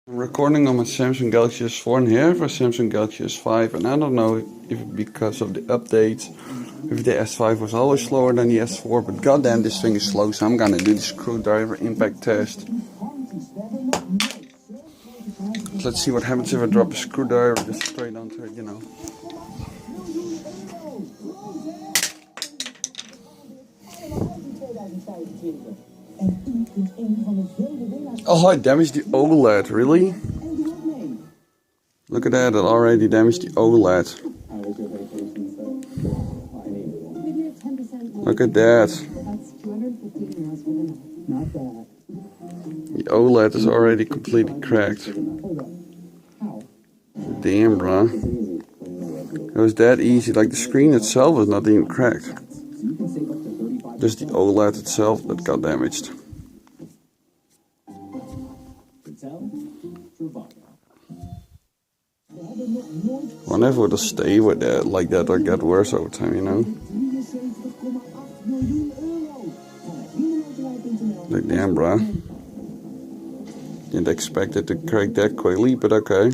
I'm recording on my Samsung Galaxy S4 and here for Samsung Galaxy S5, and I don't know if because of the updates, if the S5 was always slower than the S4, but goddamn this thing is slow, so I'm gonna do the screwdriver impact test. Let's see what happens if I drop a screwdriver just straight onto it, you know. Oh, I damaged the OLED, really? Look at that, it already damaged the OLED. Look at that. The OLED is already completely cracked. Damn, bruh. It was that easy, like the screen itself was not even cracked. Just the OLED itself that got damaged. Wonder if it'll stay with that like that or get worse over time, you know? Like damn, bruh. Didn't expect it to crack that quickly, but okay.